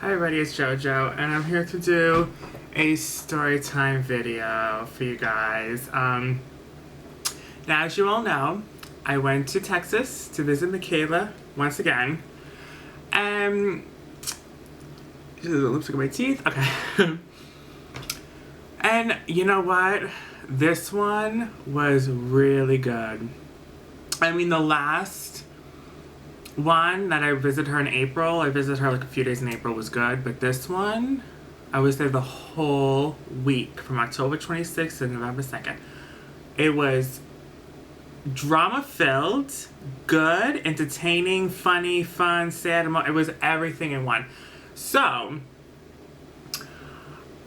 Hi everybody, it's JoJo, and I'm here to do a story time video for you guys. Now, as you all know, I went to Texas to visit Mikayla once again, and lipstick on my teeth. Okay, and you know what? This one was really good. I mean, the last one that I visited her in April, I visited her like a few days in April, was good. But this one, I was there the whole week from October 26th to November 2nd. It was drama filled, good, entertaining, funny, fun, sad. It was everything in one. So,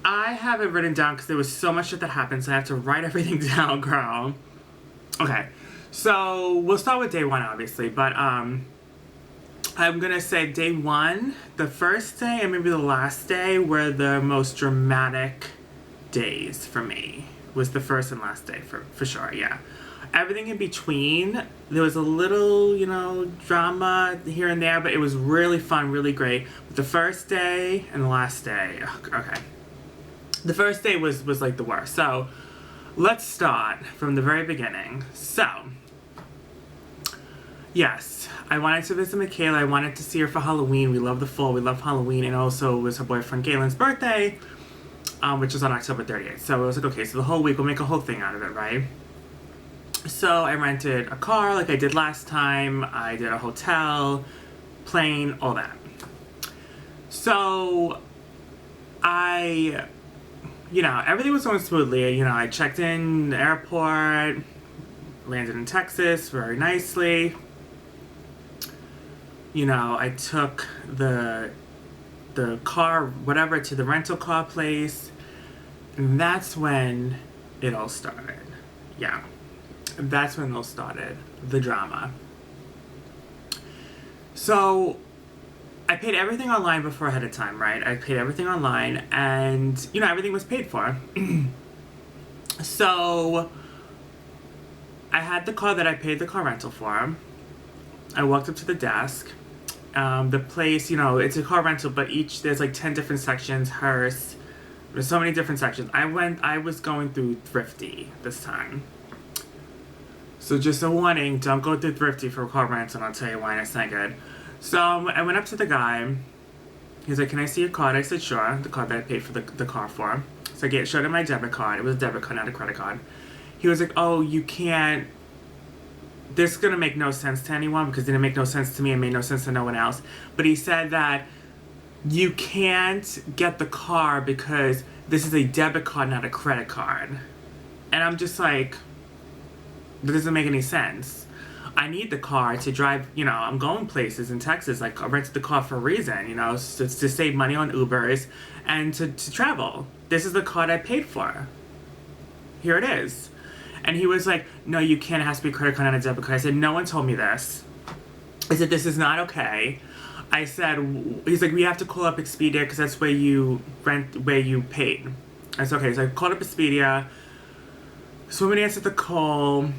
I have it written down because there was so much shit that happened, so I have to write everything down, girl. Okay, so we'll start with day one, obviously, but I'm gonna say day one, the first day and maybe the last day were the most dramatic days for me. Was the first and last day for sure, yeah. Everything in between, there was a little, drama here and there, but it was really fun, really great. But the first day and the last day, okay. The first day was like the worst. So let's start from the very beginning. So, yes, I wanted to visit Mikayla. I wanted to see her for Halloween. We love the fall. We love Halloween. And also it was her boyfriend Galen's birthday, which was on October 30th. So I was like, okay, so the whole week we'll make a whole thing out of it, right? So I rented a car like I did last time. I did a hotel, plane, all that. So everything was going smoothly. I checked in the airport, landed in Texas very nicely. I took the car, whatever, to the rental car place. And that's when it all started. Yeah. That's when it all started. The drama. So, I paid everything online before ahead of time, right? I paid everything online and, everything was paid for. So, I had the car that I paid the car rental for. I walked up to the desk. The place, it's a car rental, but there's like 10 different sections. Hearse. There's so many different sections. I was going through Thrifty this time. So just a warning, don't go through Thrifty for a car rental, and I'll tell you why, it's not good. So I went up to the guy. He's like, can I see your card? I said, sure. The card that I paid for the car for. So I showed him my debit card. It was a debit card, not a credit card. He was like, oh, you can't. This is going to make no sense to anyone because it didn't make no sense to me and made no sense to no one else. But he said that you can't get the car because this is a debit card, not a credit card. And I'm just like, that doesn't make any sense. I need the car to drive, I'm going places in Texas. Like, I rented the car for a reason, to save money on Ubers and to travel. This is the card I paid for. Here it is. And he was like, no, you can't. It has to be a credit card, not a debit card. I said, no one told me this. I said, this is not okay. I said, he's like, we have to call up Expedia because that's where you paid. I said, okay. So I called up Expedia. So woman answered the call.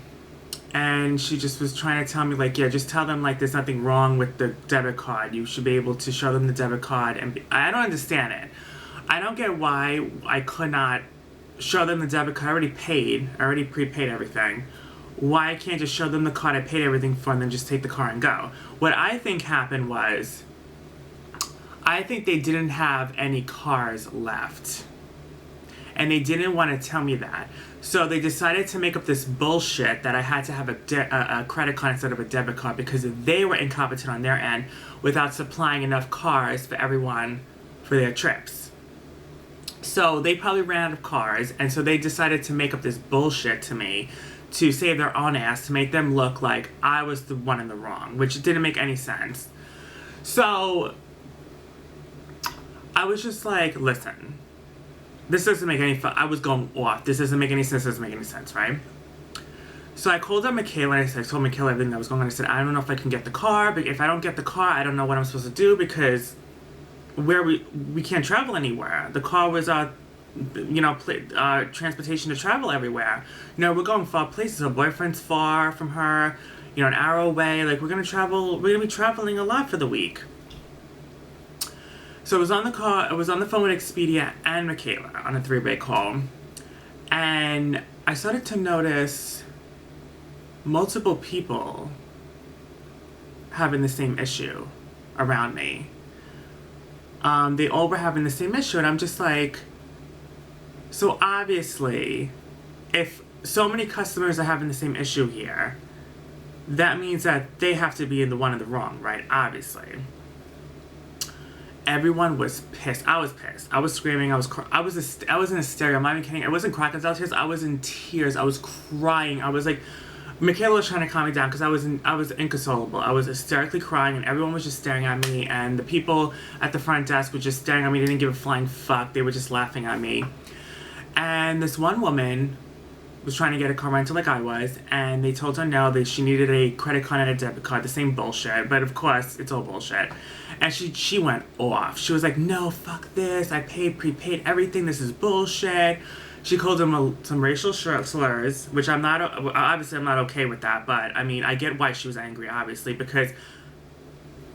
And she just was trying to tell me, like, yeah, just tell them, like, there's nothing wrong with the debit card. You should be able to show them the debit card. And I don't understand it. I don't get why I could not show them the debit card. I already paid. I already prepaid everything. Why I can't just show them the card I paid everything for and then just take the car and go? What I think happened was, I think they didn't have any cars left. And they didn't want to tell me that. So they decided to make up this bullshit that I had to have a credit card instead of a debit card because they were incompetent on their end without supplying enough cars for everyone for their trips. So they probably ran out of cars, and so they decided to make up this bullshit to me to save their own ass, to make them look like I was the one in the wrong, which didn't make any sense. So I was just like, listen, this doesn't make any I was going off. This doesn't make any sense. Doesn't make any sense, right? So I called up Mikayla and I told Mikayla everything that was going on. I said, I don't know if I can get the car, but if I don't get the car, I don't know what I'm supposed to do because we can't travel anywhere. The car was transportation to travel everywhere. We're going far places. Her boyfriend's far from her, an hour away. Like, we're gonna be traveling a lot for the week. So I was on the call. I was on the phone with Expedia and Mikayla on a three-way call, and I started to notice multiple people having the same issue around me. They all were having the same issue, and I'm just like, so obviously, if so many customers are having the same issue here, that means that they have to be in the one in the wrong, right? Obviously. Everyone was pissed. I was pissed. I was screaming. I was in hysteria. I'm not even kidding. I wasn't crocodile tears. I was in tears. I was crying. I was like, Mikayla was trying to calm me down because I was inconsolable. I was hysterically crying, and everyone was just staring at me. And the people at the front desk were just staring at me. They didn't give a flying fuck. They were just laughing at me. And this one woman was trying to get a car rental like I was, and they told her no, that she needed a credit card and a debit card, the same bullshit, but of course, it's all bullshit. And she went off. She was like, no, fuck this, I paid prepaid everything, this is bullshit. She called them some racial slurs, which I'm not okay with that, but I mean, I get why she was angry, obviously, because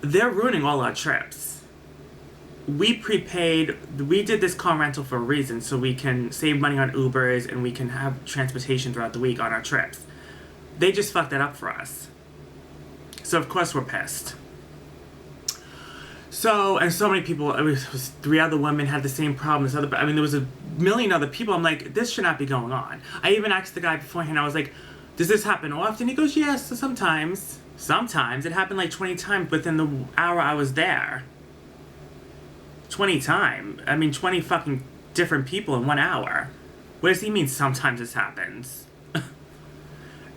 they're ruining all our trips. We did this car rental for a reason, so we can save money on Ubers and we can have transportation throughout the week on our trips. They just fucked that up for us. So of course we're pissed. So many people, it was 3 other women had the same problem. There was a million other people. I'm like, this should not be going on. I even asked the guy beforehand, I was like, does this happen often? He goes, yes, sometimes. Sometimes. It happened like 20 times within the hour I was there. 20 times. 20 fucking different people in 1 hour. What does he mean sometimes this happens?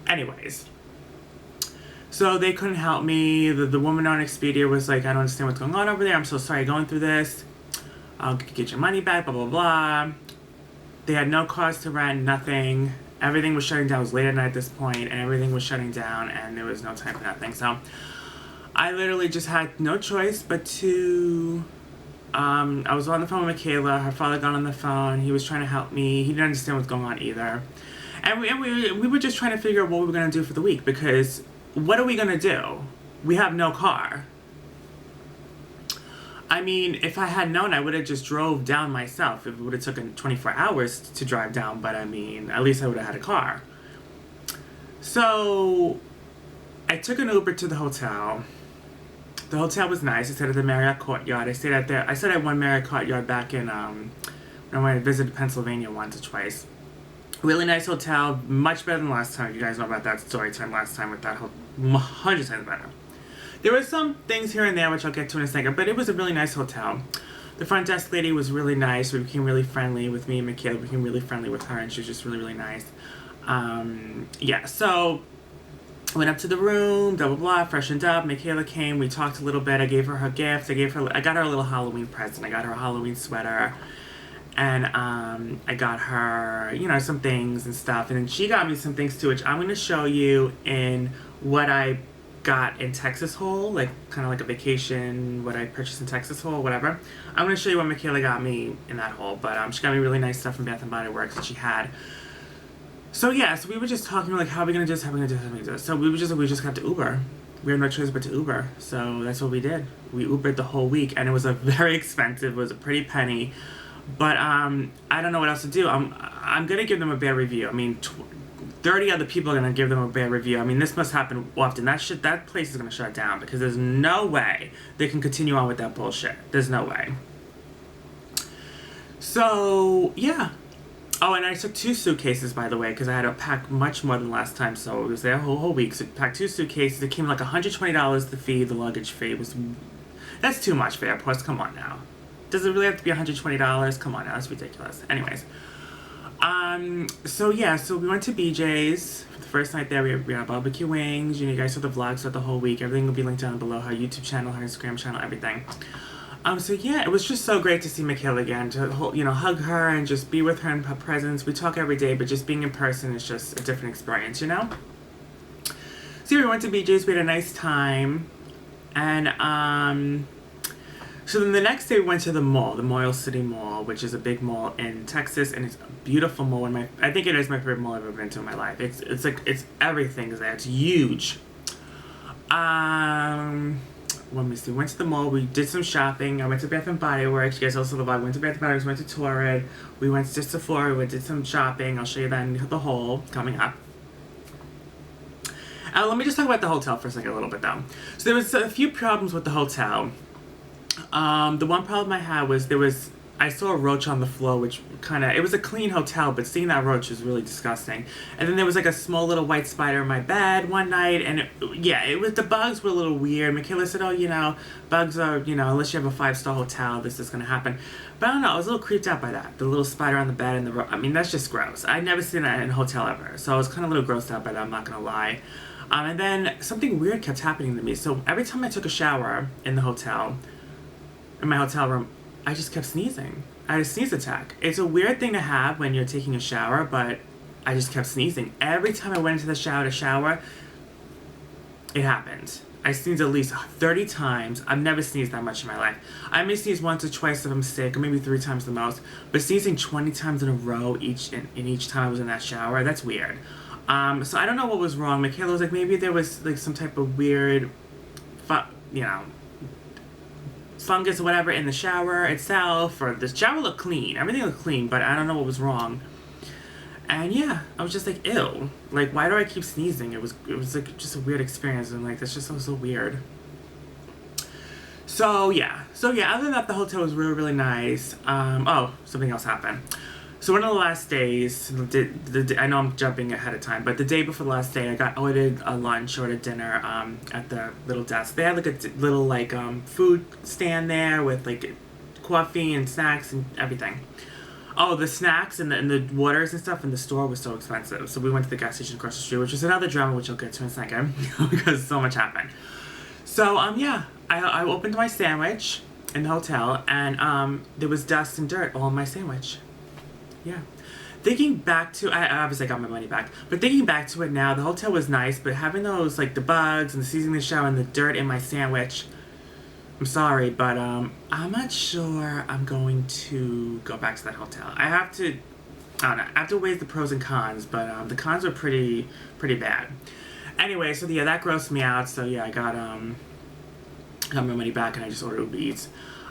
Anyways. So they couldn't help me. The woman on Expedia was like, I don't understand what's going on over there. I'm so sorry going through this. I'll get your money back, blah, blah, blah. They had no cars to rent, nothing. Everything was shutting down. It was late at night at this point, and everything was shutting down, and there was no time for nothing. So I literally just had no choice but to... I was on the phone with Mikayla. Her father got on the phone. He was trying to help me. He didn't understand what's going on either. And we were just trying to figure out what we were going to do for the week, because what are we going to do? We have no car. I mean, if I had known, I would have just drove down myself. It would have taken 24 hours to drive down, but I mean, at least I would have had a car. So I took an Uber to the hotel. The hotel was nice. I stayed at the Marriott Courtyard. I stayed at one Marriott Courtyard back in, when I visited Pennsylvania once or twice. Really nice hotel. Much better than last time. You guys know about that story time last time with that whole 100 times better. There were some things here and there which I'll get to in a second, but it was a really nice hotel. The front desk lady was really nice. We became really friendly with me and Mikayla. We became really friendly with her, and she was just really, really nice. So went up to the room, blah, blah, blah, freshened up. Mikayla came. We talked a little bit. I gave her her gift. I got her a little Halloween present. I got her a Halloween sweater. And I got her, some things and stuff. And then she got me some things too, which I'm going to show you in what I got in Texas haul, like kind of like a vacation, what I purchased in Texas haul, whatever. I'm going to show you what Mikayla got me in that haul. But she got me really nice stuff from Bath & Body Works that she had. So yeah, so we were just talking like, how are we gonna do this? So we just got to Uber. We had no choice but to Uber. So that's what we did. We Ubered the whole week, and it was very expensive. It was a pretty penny, but I don't know what else to do. I'm gonna give them a bad review. 30 other people are gonna give them a bad review. This must happen often. That place is gonna shut down, because there's no way they can continue on with that bullshit. There's no way. So yeah. Oh, and I took 2 suitcases, by the way, because I had to pack much more than last time, so it was there a whole week. So I packed 2 suitcases. It came like $120 the fee, the luggage fee. That's too much for airports. Come on now. Does it really have to be $120? Come on now, that's ridiculous. Anyways. So we went to BJ's. For the first night there, we had barbecue wings. You guys saw the vlogs throughout the whole week. Everything will be linked down below. Her YouTube channel, her Instagram channel, everything. It was just so great to see Mikayla again, to hug her and just be with her in her presence. We talk every day, but just being in person is just a different experience, So we went to BJ's, we had a nice time, and so then the next day we went to the mall, the Moyle City Mall, which is a big mall in Texas, and it's a beautiful mall. I think it is my favorite mall I've ever been to in my life. It's everything's there. It's huge. let me see. We went to the mall. We did some shopping. I went to Bath and Body Works. You guys also the vlog. Went to Bath and Body Works. Went to Torrid. We went to Sephora. We did some shopping. I'll show you that in the haul coming up. Let me just talk about the hotel for a second, a little bit though. So there was a few problems with the hotel. The one problem I had was I saw a roach on the floor, which it was a clean hotel, but seeing that roach was really disgusting. And then there was like a small little white spider in my bed one night, and the bugs were a little weird. Mikayla said, oh, bugs are, unless you have a 5-star hotel, this is going to happen. But I don't know, I was a little creeped out by that. The little spider on the bed and that's just gross. I'd never seen that in a hotel ever, so I was kind of a little grossed out by that, I'm not going to lie. And then something weird kept happening to me. So every time I took a shower in my hotel room, I just kept sneezing. I had a sneeze attack. It's a weird thing to have when you're taking a shower, but I just kept sneezing. Every time I went into the shower to shower, it happened. I sneezed at least 30 times. I've never sneezed that much in my life. I may sneeze once or twice if I'm sick, or maybe 3 times the most. But sneezing 20 times in a row each time I was in that shower, that's weird. So I don't know what was wrong. Mikayla was like, maybe there was like some type of weird, fungus or whatever in the shower itself, or the shower looked clean. Everything looked clean, but I don't know what was wrong. And yeah, I was just like, ew. Like, why do I keep sneezing? It was like just a weird experience, and like that's just so weird. So yeah, other than that, the hotel was really, really nice. Something else happened. So one of the last days, I know I'm jumping ahead of time, but the day before the last day, I ordered a lunch or a dinner at the little desk. They had like a little food stand there with like coffee and snacks and everything. Oh, the snacks and the waters and stuff in the store was so expensive. So we went to the gas station across the street, which is another drama, which I'll get to in a second, because so much happened. So I opened my sandwich in the hotel, and there was dust and dirt all on my sandwich. Yeah. Thinking back to, I obviously got my money back, but thinking back to it now, the hotel was nice, but having those, like, the bugs and the seasoning in the shower and the dirt in my sandwich, I'm sorry, but I'm not sure I'm going to go back to that hotel. I don't know, I have to weigh the pros and cons, but the cons are pretty bad. Anyway, so yeah, that grossed me out, so yeah, I got my money back, and I just ordered Uber Eats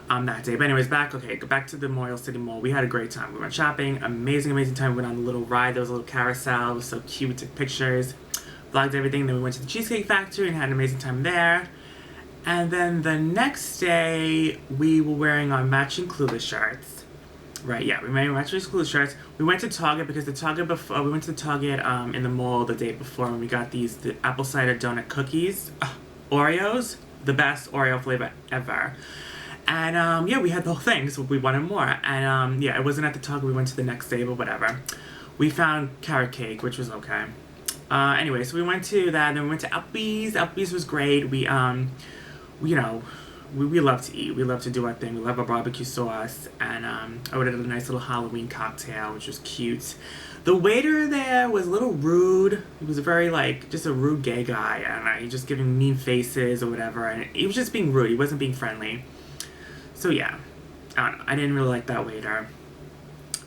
that day. But anyways, back to the Memorial City Mall. We had a great time. We went shopping. Amazing time. We went on a little ride. There was a little carousel. It was so cute. We took pictures. Vlogged everything. Then we went to the Cheesecake Factory and had an amazing time there. And then the next day, we were wearing our matching Clueless shirts. Right, yeah. We made matching Clueless shirts. We went to Target because we went to the Target in the mall the day before, and we got the apple cider donut cookies. Oreos. The best Oreo flavor ever. And, we had the whole thing, so we wanted more. And, it wasn't at the Target. We went to the next day, but whatever. We found carrot cake, which was okay. Anyway, so we went to that, and then we went to Applebee's. Applebee's was great. We love to eat. We love to do our thing. We love our barbecue sauce. And, I ordered a nice little Halloween cocktail, which was cute. The waiter there was a little rude. He was very, just a rude gay guy. I don't know, he was just giving mean faces or whatever. And he was just being rude. He wasn't being friendly. So yeah, I don't know. I didn't really like that waiter.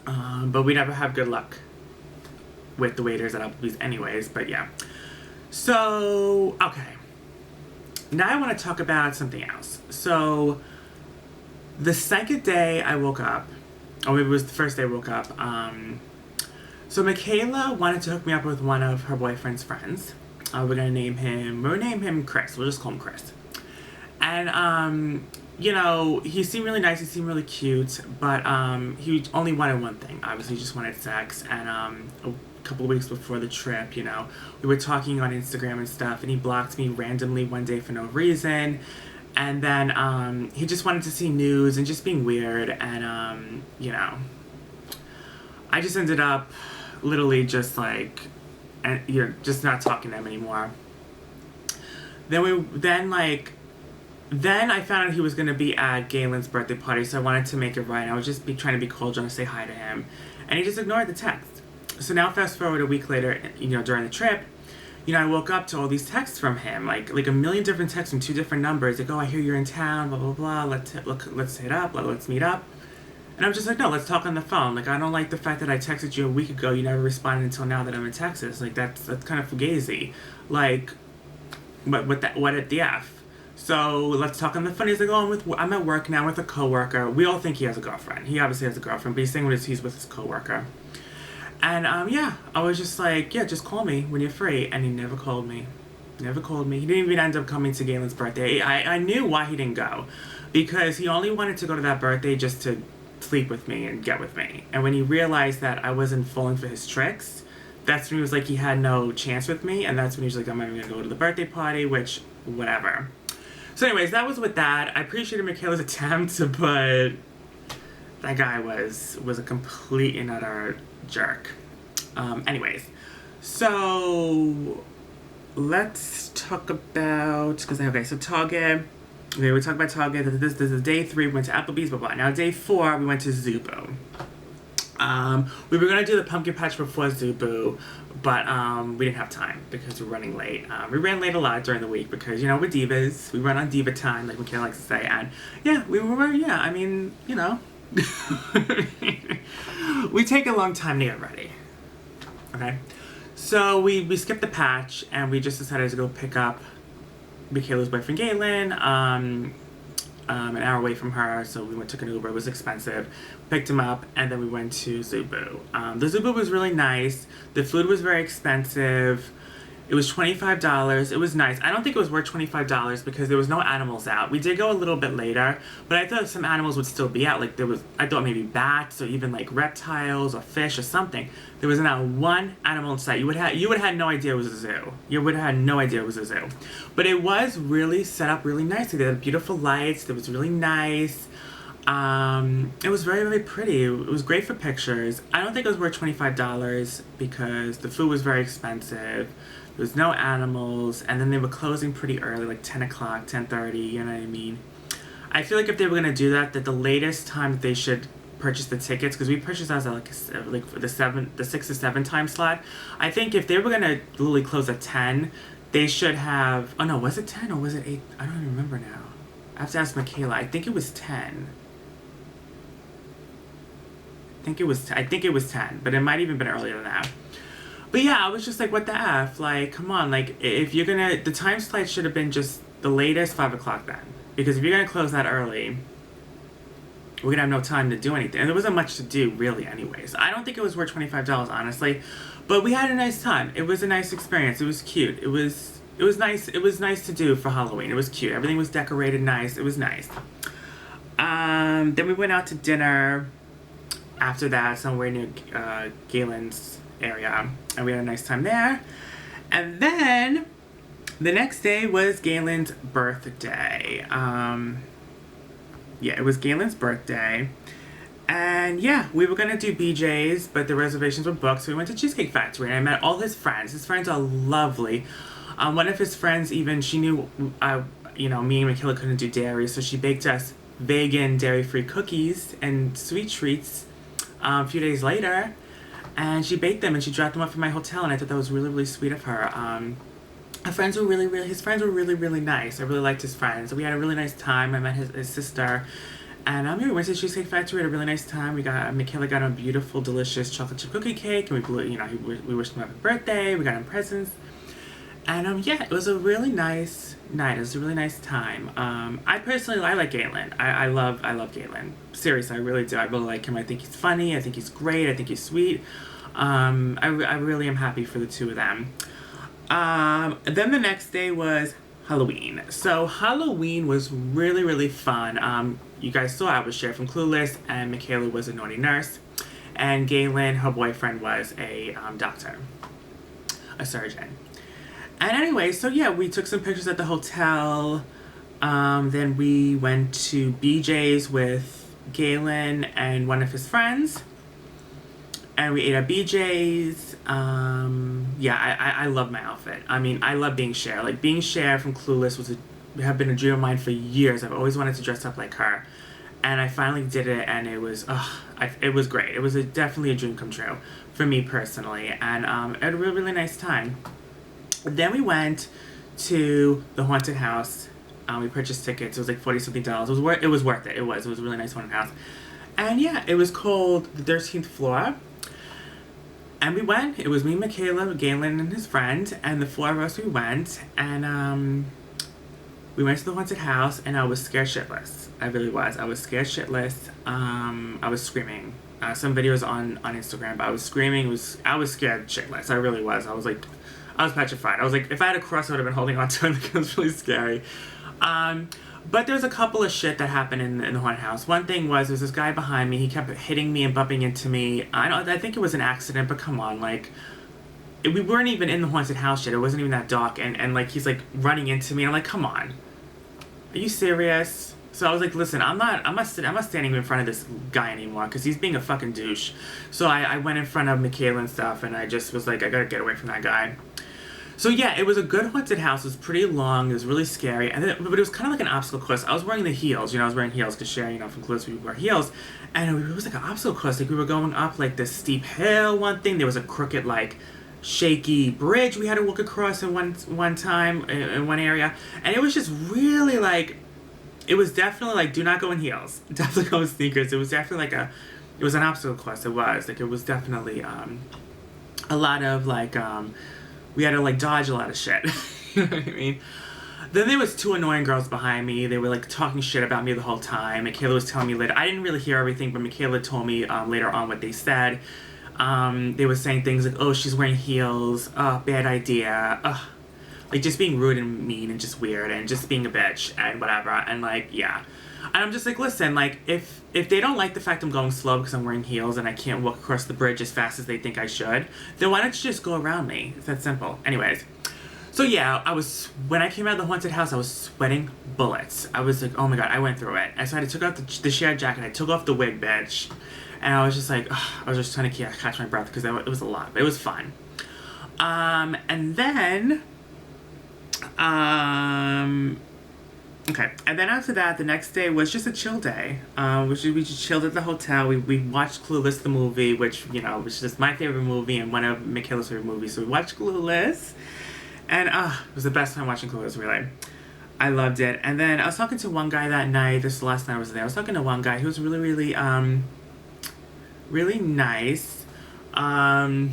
But we never have good luck with the waiters at Applebee's anyways, but yeah. So, okay. Now I want to talk about something else. So, the second day I woke up, or maybe it was the first day I woke up, so Mikayla wanted to hook me up with one of her boyfriend's friends. We're gonna name him Chris. We'll just call him Chris. And, he seemed really nice, he seemed really cute, but he only wanted one thing. Obviously, he just wanted sex. And a couple of weeks before the trip, we were talking on Instagram and stuff, and he blocked me randomly one day for no reason. And then he just wanted to see news and just being weird. And, I just ended up literally just just not talking to him anymore. Then I found out he was going to be at Galen's birthday party, so I wanted to make it right. I was just trying to be cordial and say hi to him. And he just ignored the text. So now fast forward a week later, during the trip, I woke up to all these texts from him, like a million different texts from 2 different numbers. Like, oh, I hear you're in town, blah, blah, blah, let's hit up, let's meet up. And I'm just like, no, let's talk on the phone. Like, I don't like the fact that I texted you a week ago, you never responded until now that I'm in Texas. Like, that's kind of fugazi. Like, what at the F? So let's talk on the phone. He's like, oh, I'm at work now with a coworker. We all think he has a girlfriend. He obviously has a girlfriend, but he's saying he's with his coworker. And yeah, I was just like, yeah, just call me when you're free. And he never called me. Never called me. He didn't even end up coming to Galen's birthday. I knew why he didn't go. Because he only wanted to go to that birthday just to sleep with me and get with me. And when he realized that I wasn't falling for his tricks, that's when he was like, he had no chance with me. And that's when he was like, I'm not even going to go to the birthday party, which, whatever. So anyways, that was with that. I appreciated Mikayla's attempt, but that guy was a complete and utter jerk. Anyways, so let's talk about, so Target. Okay, we talked about Target. This is day 3. We went to Applebee's, blah, blah. Now, day 4, we went to Zubu. We were going to do the pumpkin patch before Zubu, but we didn't have time because we were running late. We ran late a lot during the week because, we're divas. We run on diva time, like Mikayla likes to say. And, yeah, we take a long time to get ready. Okay? So we skipped the patch, and we just decided to go pick up Mikayla's boyfriend Galen, an hour away from her, so we took an Uber. It was expensive. Picked him up, and then we went to Zubu. The Zubu was really nice. The food was very expensive. It was $25. It was nice. I don't think it was worth $25 because there was no animals out. We did go a little bit later, but I thought some animals would still be out. I thought maybe bats or even like reptiles or fish or something. There was not one animal in sight. You would have had no idea it was a zoo. You would have had no idea it was a zoo. But it was really set up really nicely. They had beautiful lights. It was really nice. It was very, very pretty. It was great for pictures. I don't think it was worth $25 because the food was very expensive. There was no animals, and then they were closing pretty early, like 10 o'clock, 10:30, you know what I mean? I feel like if they were going to do that the latest time that they should purchase the tickets, because we purchased ours at like the 6 to 7 time slot. I think if they were going to literally close at 10, they should have, oh no, was it 10 or was it 8? I don't even remember now. I have to ask Mikayla. I think it was 10. I think it was 10, but it might even been earlier than that. But yeah, I was just like, what the F? Like, come on. Like, if you're gonna, the time slot should have been just the latest 5 o'clock then. Because if you're gonna close that early, we're gonna have no time to do anything. And there wasn't much to do, really, anyways. I don't think it was worth $25, honestly. But we had a nice time. It was a nice experience. It was cute. It was nice. It was nice to do for Halloween. It was cute. Everything was decorated nice. It was nice. Then we went out to dinner after that, somewhere near Galen's area, and we had a nice time there. And then the next day was Galen's birthday. It was Galen's birthday, and yeah, we were gonna do BJ's, but the reservations were booked, so we went to Cheesecake Factory, and I met all his friends. His friends are lovely. One of his friends, even, she knew me and Mikayla couldn't do dairy, so she baked us vegan dairy-free cookies and sweet treats a few days later. And she baked them and she dropped them off in my hotel, and I thought that was really, really sweet of her. His friends were really, really nice. I really liked his friends. We had a really nice time. I met his sister. And we went to Cheesecake Factory, had a really nice time. Mikayla got him a beautiful, delicious chocolate chip cookie cake, and we wished him happy birthday. We got him presents. And it was a really nice night. It was a really nice time. I like Galen. I love Galen. Seriously, I really do. I really like him. I think he's funny. I think he's great. I think he's sweet. I really am happy for the two of them. Then the next day was Halloween. So Halloween was really, really fun. You guys saw I was Cher from Clueless, and Mikayla was a naughty nurse, and Galen, her boyfriend, was a doctor, a surgeon. And anyway, so yeah, we took some pictures at the hotel. Then we went to BJ's with Galen and one of his friends. And we ate at BJ's. I love my outfit. I mean, I love being Cher. Like, being Cher from Clueless have been a dream of mine for years. I've always wanted to dress up like her. And I finally did it, and it was great. It was definitely a dream come true for me personally. And I had a really, really nice time. Then we went to the haunted house. We purchased tickets. It was like $40-something. It was worth it. It was a really nice haunted house. And yeah, it was called the 13th Floor. And we went. It was me, Mikayla, Galen, and his friend. And the 4 of us, we went. And We went to the haunted house, and I was scared shitless. I really was. I was scared shitless. I was screaming. Some videos on Instagram, but I was screaming. I was scared shitless. I really was. I was like, I was petrified. I was like, if I had a cross, I would have been holding on to it. Like, it was really scary. But there was a couple of shit that happened in the haunted house. One thing was, there was this guy behind me. He kept hitting me and bumping into me. I think it was an accident, but come on, like, we weren't even in the haunted house yet. It wasn't even that dark, and like, he's like running into me, and I'm like, come on, are you serious? So I was like, listen, I'm not standing in front of this guy anymore because he's being a fucking douche. So I went in front of Mikayla and stuff, and I just was like, I gotta get away from that guy. So yeah, it was a good haunted house. It was pretty long. It was really scary, but it was kind of like an obstacle course. I was wearing the heels. I was wearing heels because Sherry, from Clueless, we wear heels, and it was like an obstacle course. Like, we were going up like this steep hill. One thing, there was a crooked, like, shaky bridge we had to walk across in one time in one area, and it was just really like, it was definitely like, do not go in heels. Definitely go in sneakers. It was definitely like it was an obstacle course. It was definitely a lot of like we had to like dodge a lot of shit. You know what I mean? Then there was two annoying girls behind me. They were like talking shit about me the whole time. Mikayla was telling me later. I didn't really hear everything, but Mikayla told me later on what they said. They were saying things like, oh, she's wearing heels. Oh, bad idea. Like, just being rude and mean and just weird and just being a bitch and whatever. And like, yeah. And I'm just like, listen, like, if they don't like the fact I'm going slow because I'm wearing heels and I can't walk across the bridge as fast as they think I should, then why don't you just go around me? It's that simple. Anyways. So yeah, when I came out of the haunted house, I was sweating bullets. I was like, oh my god, I went through it. And so I took out the shared jacket, I took off the wig, bitch. And I was just like, ugh, I was just trying to catch my breath because it was a lot. But it was fun. And then, okay. And then after that, the next day was just a chill day. We just chilled at the hotel. We watched Clueless, the movie, which, was just my favorite movie and one of Mikayla's favorite movies. So we watched Clueless. And, it was the best time watching Clueless, really. I loved it. And then I was talking to one guy that night. This is the last night I was there. I was talking to one guy who was really, really, really nice. I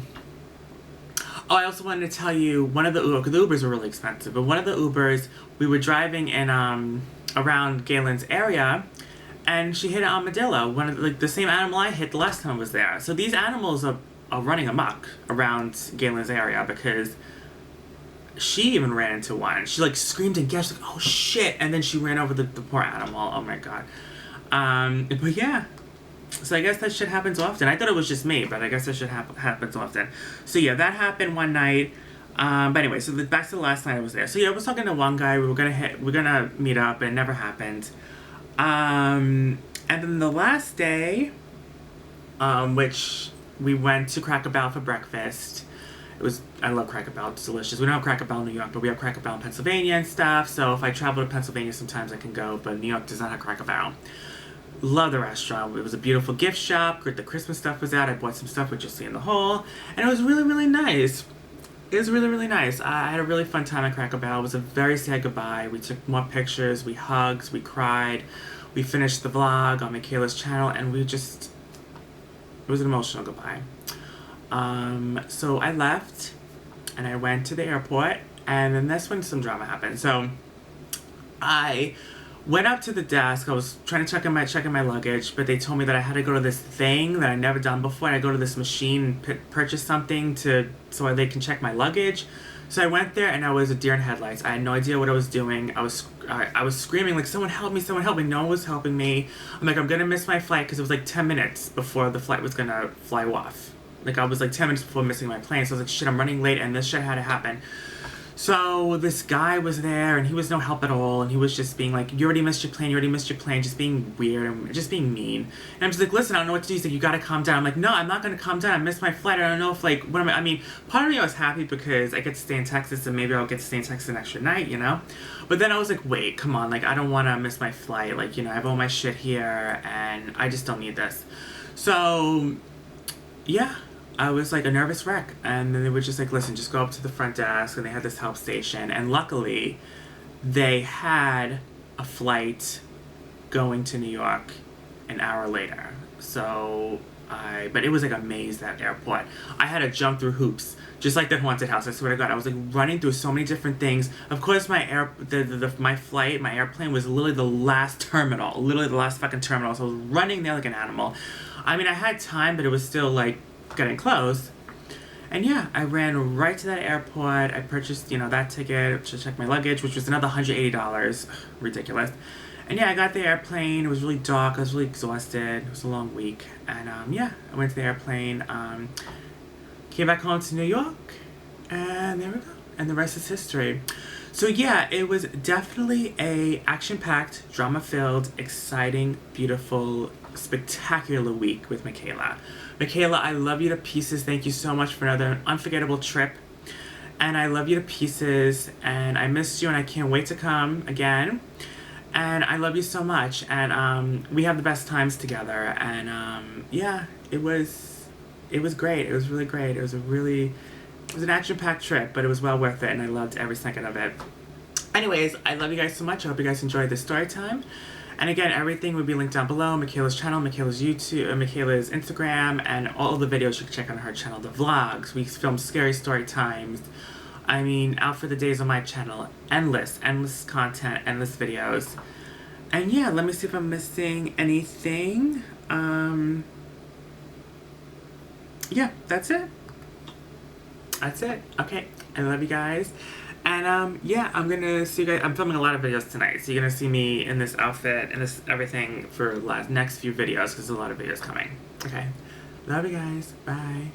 also wanted to tell you, one of the Ubers were really expensive, but one of the Ubers, we were driving in around Galen's area, and she hit an armadillo, the same animal I hit the last time I was there. So these animals are running amok around Galen's area because she even ran into one. She like screamed and gasped, like, oh shit, and then she ran over the poor animal. Oh my god. But yeah. So I guess that shit happens often. I thought it was just me, but I guess that shit happens often. So yeah, that happened one night. But anyway, so back to the last night I was there. So yeah, I was talking to one guy. We're gonna meet up, and it never happened. And then the last day, which we went to Cracker Barrel for breakfast. I love Cracker Barrel. It's delicious. We don't have Cracker Barrel in New York, but we have Cracker Barrel in Pennsylvania and stuff. So if I travel to Pennsylvania, sometimes I can go, but New York does not have Cracker Barrel. Love the restaurant. It was a beautiful gift shop. The Christmas stuff was out. I bought some stuff, which you'll see in the haul. And it was really, really nice. It was really, really nice. I had a really fun time at Cracker Barrel. It was a very sad goodbye. We took more pictures. We hugged. We cried. We finished the vlog on Mikayla's channel. And it was an emotional goodbye. So I left. And I went to the airport. And then that's when some drama happened. So I went up to the desk. I was trying to check in my luggage, but they told me that I had to go to this thing that I'd never done before. I go to this machine and purchase something so they can check my luggage. So I went there, and I was a deer in headlights. I had no idea what I was doing. I was screaming like, someone help me, someone help me. No one was helping me. I'm like, I'm gonna miss my flight because it was like 10 minutes before the flight was gonna fly off. Like, I was like 10 minutes before missing my plane. So I was like, shit, I'm running late, and this shit had to happen. So this guy was there, and he was no help at all, and he was just being like, you already missed your plane, just being weird and just being mean. And I'm just like, listen, I don't know what to do. He's like, you gotta calm down. I'm like, no, I'm not gonna calm down. I missed my flight. I don't know if, like, I mean, part of me I was happy because I get to stay in Texas, and maybe I'll get to stay in Texas an extra night, But then I was like, wait, come on, like, I don't wanna miss my flight. Like, I have all my shit here, and I just don't need this. So, yeah. I was like a nervous wreck, and then they were just like, listen, just go up to the front desk, and they had this help station, and luckily they had a flight going to New York an hour later. So But it was like a maze, that airport. I had to jump through hoops, just like that haunted house. I swear to God, I was like running through so many different things. Of course, my flight, my airplane was literally the last terminal, literally the last fucking terminal. So I was running there like an animal. I mean, I had time, but it was still like getting close. And yeah, I ran right to that airport. I purchased, that ticket to check my luggage, which was another $180. Ridiculous. And yeah, I got the airplane. It was really dark. I was really exhausted. It was a long week. And yeah, I went to the airplane. Came back home to New York. And there we go. And the rest is history. So yeah, it was definitely a action-packed, drama-filled, exciting, beautiful, spectacular week with Mikayla. Mikayla, I love you to pieces. Thank you so much for another unforgettable trip. And I love you to pieces. And I missed you and I can't wait to come again. And I love you so much. And we have the best times together. And yeah, it was great. It was really great. It was an action-packed trip, but it was well worth it, and I loved every second of it. Anyways, I love you guys so much. I hope you guys enjoyed this story time. And again, everything will be linked down below. Mikayla's channel, Mikayla's YouTube, Mikayla's Instagram, and all of the videos you can check on her channel. The vlogs. We film scary story times. I mean, out for the days on my channel. Endless content, endless videos. And yeah, let me see if I'm missing anything. Yeah, that's it. That's it. Okay. I love you guys. And yeah, I'm gonna see you guys. I'm filming a lot of videos tonight, so you're gonna see me in this outfit and this everything for the next few videos because there's a lot of videos coming. Okay. Love you guys. Bye.